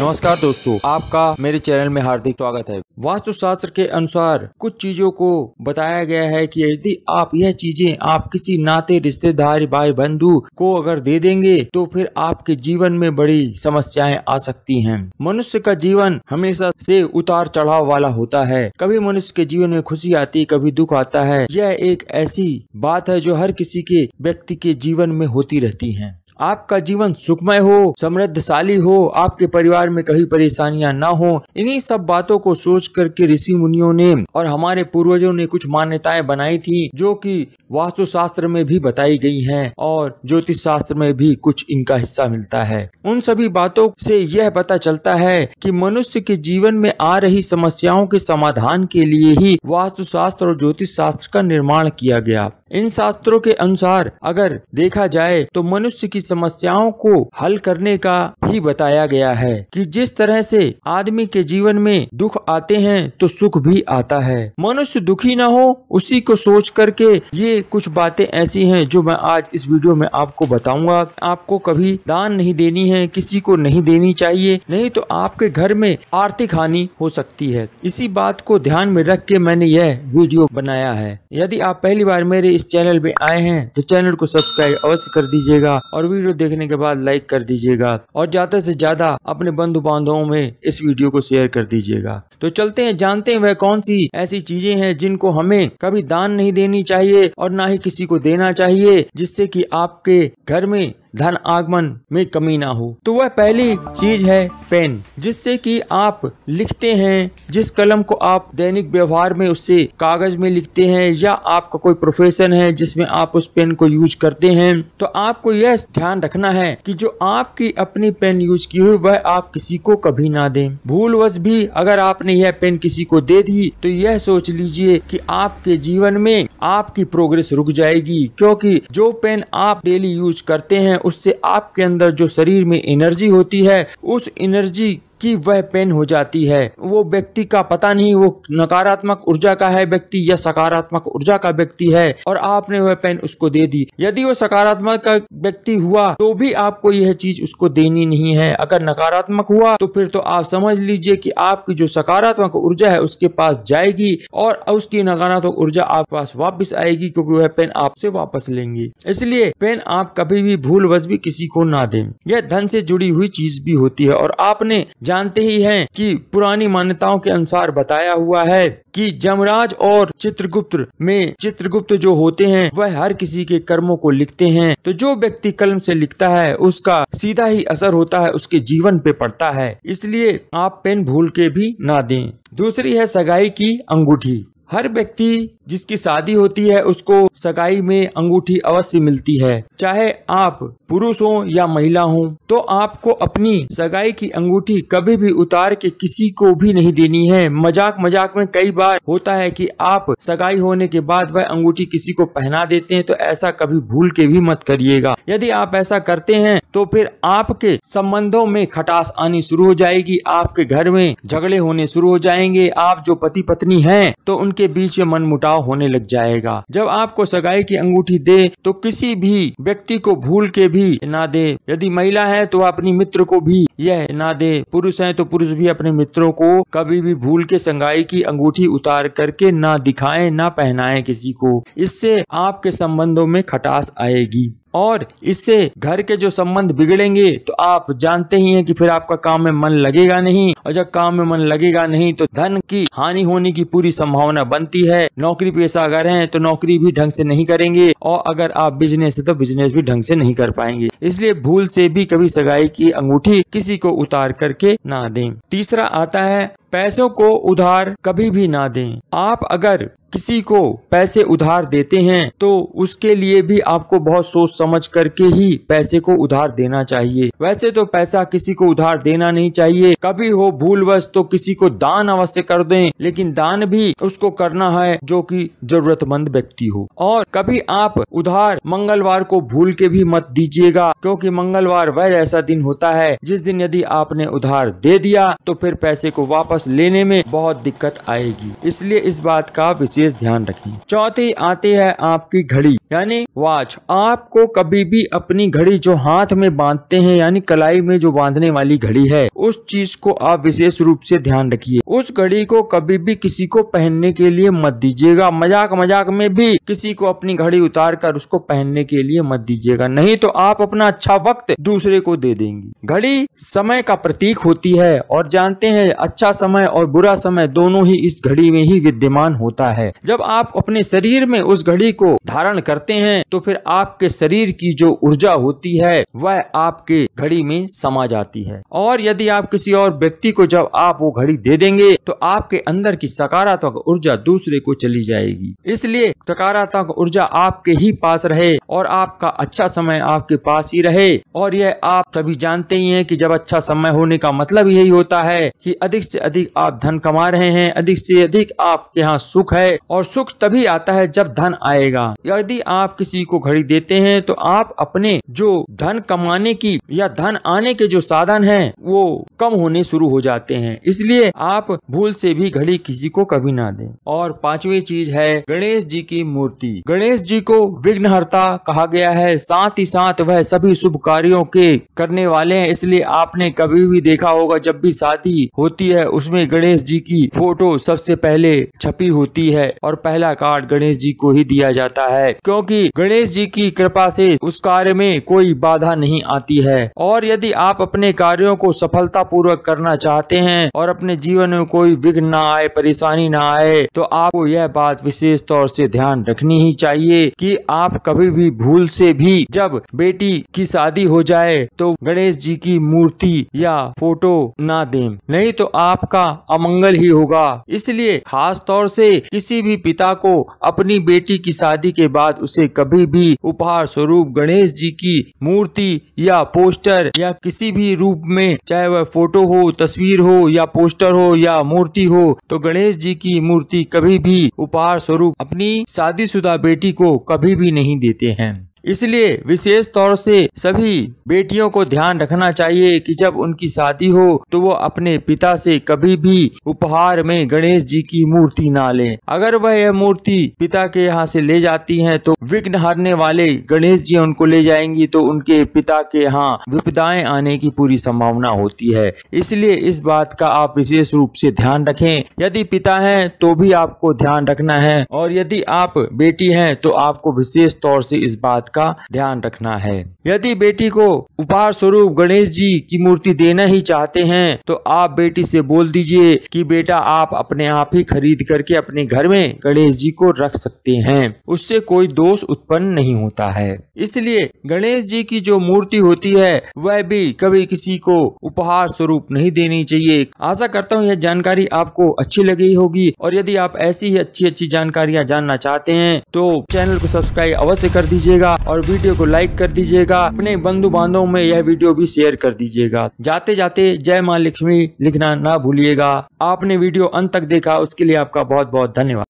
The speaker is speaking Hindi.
नमस्कार दोस्तों, आपका मेरे चैनल में हार्दिक स्वागत है। वास्तुशास्त्र के अनुसार कुछ चीजों को बताया गया है कि यदि आप यह चीजें आप किसी नाते रिश्तेदार भाई बंधु को अगर दे देंगे तो फिर आपके जीवन में बड़ी समस्याएं आ सकती हैं। मनुष्य का जीवन हमेशा से उतार चढ़ाव वाला होता है। कभी मनुष्य के जीवन में खुशी आती है, कभी दुख आता है। यह एक ऐसी बात है जो हर किसी के व्यक्ति के जीवन में होती रहती है। आपका जीवन सुखमय हो, समृद्धशाली हो, आपके परिवार में कभी परेशानियां ना हो, इन्हीं सब बातों को सोच करके ऋषि मुनियों ने और हमारे पूर्वजों ने कुछ मान्यताएं बनाई थी जो कि वास्तुशास्त्र में भी बताई गई हैं और ज्योतिष शास्त्र में भी कुछ इनका हिस्सा मिलता है। उन सभी बातों से यह पता चलता है कि मनुष्य के जीवन में आ रही समस्याओं के समाधान के लिए ही वास्तुशास्त्र और ज्योतिष शास्त्र का निर्माण किया गया। इन शास्त्रों के अनुसार अगर देखा जाए तो मनुष्य की समस्याओं को हल करने का ही बताया गया है कि जिस तरह से आदमी के जीवन में दुख आते हैं तो सुख भी आता है। मनुष्य दुखी ना हो उसी को सोच करके ये कुछ बातें ऐसी हैं जो मैं आज इस वीडियो में आपको बताऊंगा। आपको कभी दान नहीं देनी है, किसी को नहीं देनी चाहिए, नहीं तो आपके घर में आर्थिक हानि हो सकती है। इसी बात को ध्यान में रख के मैंने यह वीडियो बनाया है। यदि आप पहली बार मेरे इस चैनल पे आए हैं तो चैनल को सब्सक्राइब अवश्य कर दीजिएगा और वीडियो देखने के बाद लाइक कर दीजिएगा और ज्यादा से ज्यादा अपने बंधु बांधवों में इस वीडियो को शेयर कर दीजिएगा। तो चलते हैं, जानते हैं वह कौन सी ऐसी चीजें हैं जिनको हमें कभी दान नहीं देनी चाहिए और ना ही किसी को देना चाहिए, जिससे कि आपके घर में धन आगमन में कमी ना हो। तो वह पहली चीज है पेन, जिससे कि आप लिखते हैं। जिस कलम को आप दैनिक व्यवहार में उससे कागज में लिखते हैं या आपका कोई प्रोफेशन है जिसमें आप उस पेन को यूज करते हैं, तो आपको यह ध्यान रखना है कि जो आपकी अपनी पेन यूज की हुई वह आप किसी को कभी ना दें। भूलवश भी अगर आपने यह पेन किसी को दे दी तो यह सोच लीजिए कि आपके जीवन में आपकी प्रोग्रेस रुक जाएगी, क्योंकि जो पेन आप डेली यूज करते हैं उससे आपके अंदर जो शरीर में एनर्जी होती है उस एनर्जी कि वह पेन हो जाती है। वो व्यक्ति का पता नहीं वो नकारात्मक ऊर्जा का है व्यक्ति या सकारात्मक ऊर्जा का व्यक्ति है और आपने वह पेन उसको दे दी। यदि वो सकारात्मक का व्यक्ति हुआ तो भी आपको यह चीज उसको देनी नहीं है। अगर नकारात्मक हुआ तो फिर तो आप समझ लीजिए कि आपकी जो सकारात्मक ऊर्जा है उसके पास जाएगी और उसकी नकारात्मक ऊर्जा आपके पास वापस आएगी, क्योंकि वह पेन आपसे वापस लेंगी। इसलिए पेन आप कभी भी भूलवश भी किसी को ना दें। यह धन से जुड़ी हुई चीज भी होती है और आपने जानते ही हैं कि पुरानी मान्यताओं के अनुसार बताया हुआ है कि जमराज और चित्रगुप्त जो होते हैं वह हर किसी के कर्मों को लिखते हैं। तो जो व्यक्ति कलम से लिखता है उसका सीधा ही असर होता है, उसके जीवन पे पड़ता है। इसलिए आप पेन भूल के भी ना दें। दूसरी है सगाई की अंगूठी। हर व्यक्ति जिसकी शादी होती है उसको सगाई में अंगूठी अवश्य मिलती है, चाहे आप पुरुष हो या महिला हो। तो आपको अपनी सगाई की अंगूठी कभी भी उतार के किसी को भी नहीं देनी है। मजाक मजाक में कई बार होता है कि आप सगाई होने के बाद वह अंगूठी किसी को पहना देते हैं, तो ऐसा कभी भूल के भी मत करिएगा। यदि आप ऐसा करते हैं तो फिर आपके संबंधों में खटास आनी शुरू हो जाएगी, आपके घर में झगड़े होने शुरू हो जाएंगे। आप जो पति पत्नी हैं तो उनके बीच में मनमुटाव होने लग जाएगा। जब आपको सगाई की अंगूठी दे तो किसी भी व्यक्ति को भूल के भी ना दे। यदि महिला है तो अपनी मित्र को भी यह ना दे, पुरुष है तो पुरुष भी अपने मित्रों को कभी भी भूल के सगाई की अंगूठी उतार करके ना दिखाएं, ना पहनाएं किसी को। इससे आपके संबंधों में खटास आएगी और इससे घर के जो संबंध बिगड़ेंगे। तो आप जानते ही हैं कि फिर आपका काम में मन लगेगा नहीं, और जब काम में मन लगेगा नहीं तो धन की हानि होने की पूरी संभावना बनती है। नौकरी पेशा अगर हैं तो नौकरी भी ढंग से नहीं करेंगे और अगर आप बिजनेस है तो बिजनेस भी ढंग से नहीं कर पाएंगे। इसलिए भूल से भी कभी सगाई की अंगूठी किसी को उतार करके ना दें। तीसरा आता है पैसों को उधार कभी भी ना दें। आप अगर किसी को पैसे उधार देते हैं तो उसके लिए भी आपको बहुत सोच समझ करके ही पैसे को उधार देना चाहिए। वैसे तो पैसा किसी को उधार देना नहीं चाहिए। कभी हो भूलवश तो किसी को दान अवश्य कर दें, लेकिन दान भी उसको करना है जो कि जरूरतमंद व्यक्ति हो। और कभी आप उधार मंगलवार को भूल के भी मत दीजिएगा, क्योंकि मंगलवार वह ऐसा दिन होता है जिस दिन यदि आपने उधार दे दिया तो फिर पैसे को वापस वापस लेने में बहुत दिक्कत आएगी, इसलिए इस बात का विशेष ध्यान रखें। चौथी आती है आपकी घड़ी यानी वॉच। आपको कभी भी अपनी घड़ी जो हाथ में बांधते हैं यानी कलाई में जो बांधने वाली घड़ी है, उस चीज को आप विशेष रूप से ध्यान रखिए। उस घड़ी को कभी भी किसी को पहनने के लिए मत दीजिएगा। मजाक मजाक में भी किसी को अपनी घड़ी उतार कर उसको पहनने के लिए मत दीजिएगा, नहीं तो आप अपना अच्छा वक्त दूसरे को दे देंगे। घड़ी समय का प्रतीक होती है और जानते हैं अच्छा समय और बुरा समय दोनों ही इस घड़ी में ही विद्यमान होता है। जब आप अपने शरीर में उस घड़ी को धारण करते हैं तो फिर आपके शरीर की जो ऊर्जा होती है वह आपके घड़ी में समा जाती है, और यदि आप किसी और व्यक्ति को जब आप वो घड़ी दे देंगे तो आपके अंदर की सकारात्मक ऊर्जा दूसरे को चली जाएगी। इसलिए सकारात्मक ऊर्जा आपके ही पास रहे और आपका अच्छा समय आपके पास ही रहे। और यह आप सभी जानते ही हैं कि जब अच्छा समय होने का मतलब यही होता है कि अधिक से अधिक आप धन कमा रहे हैं, अधिक से अधिक आपके यहाँ सुख है, और सुख तभी आता है जब धन आएगा। यदि आप किसी को घड़ी देते हैं तो आप अपने जो धन कमाने की या धन आने के जो साधन हैं वो कम होने शुरू हो जाते हैं, इसलिए आप भूल से भी घड़ी किसी को कभी ना दें। और पांचवी चीज है गणेश जी की मूर्ति। गणेश जी को विघ्नहर्ता कहा गया है, साथ ही साथ वह सभी शुभ कार्यों के करने वाले हैं, इसलिए आपने कभी भी देखा होगा जब भी शादी होती है उसमें गणेश जी की फोटो सबसे पहले छपी होती है और पहला कार्ड गणेश जी को ही दिया जाता है, क्योंकि गणेश जी की कृपा से उस कार्य में कोई बाधा नहीं आती है। और यदि आप अपने कार्यों को सफलता पूर्वक करना चाहते हैं और अपने जीवन में कोई विघ्न ना आए, परेशानी ना आए, तो आपको यह बात विशेष तौर से ध्यान रखनी ही चाहिए कि आप कभी भी भूल से भी जब बेटी की शादी हो जाए तो गणेश जी की मूर्ति या फोटो ना दें, नहीं तो आपका अमंगल ही होगा। इसलिए खास तौर से किसी भी पिता को अपनी बेटी की शादी के बाद उसे कभी भी उपहार स्वरूप गणेश जी की मूर्ति या पोस्टर या किसी भी रूप में, चाहे वह फोटो हो, तस्वीर हो या पोस्टर हो या मूर्ति हो, तो गणेश जी की मूर्ति कभी भी उपहार स्वरूप अपनी शादीशुदा बेटी को कभी भी नहीं देते हैं। इसलिए विशेष तौर से सभी बेटियों को ध्यान रखना चाहिए कि जब उनकी शादी हो तो वो अपने पिता से कभी भी उपहार में गणेश जी की मूर्ति ना लें। अगर वह यह मूर्ति पिता के यहाँ से ले जाती हैं तो विघ्न हरने वाले गणेश जी उनको ले जाएंगी तो उनके पिता के यहाँ विपदाएं आने की पूरी संभावना होती है। इसलिए इस बात का आप विशेष रूप से ध्यान रखें। यदि पिता हैं तो भी आपको ध्यान रखना है, और यदि आप बेटी हैं तो आपको विशेष तौर से इस बात का ध्यान रखना है। यदि बेटी को उपहार स्वरूप गणेश जी की मूर्ति देना ही चाहते हैं तो आप बेटी से बोल दीजिए कि बेटा आप अपने आप ही खरीद करके अपने घर में गणेश जी को रख सकते हैं, उससे कोई दोष उत्पन्न नहीं होता है। इसलिए गणेश जी की जो मूर्ति होती है वह भी कभी किसी को उपहार स्वरूप नहीं देनी चाहिए। आशा करता हूँ यह जानकारी आपको अच्छी लगी होगी, और यदि आप ऐसी ही अच्छी जानकारियाँ जानना चाहते हैं तो चैनल को सब्सक्राइब अवश्य कर दीजिएगा और वीडियो को लाइक कर दीजिएगा। अपने बंधु बांधवों में यह वीडियो भी शेयर कर दीजिएगा। जाते जाते जय मां लक्ष्मी लिखना ना भूलिएगा। आपने वीडियो अंत तक देखा उसके लिए आपका बहुत बहुत धन्यवाद।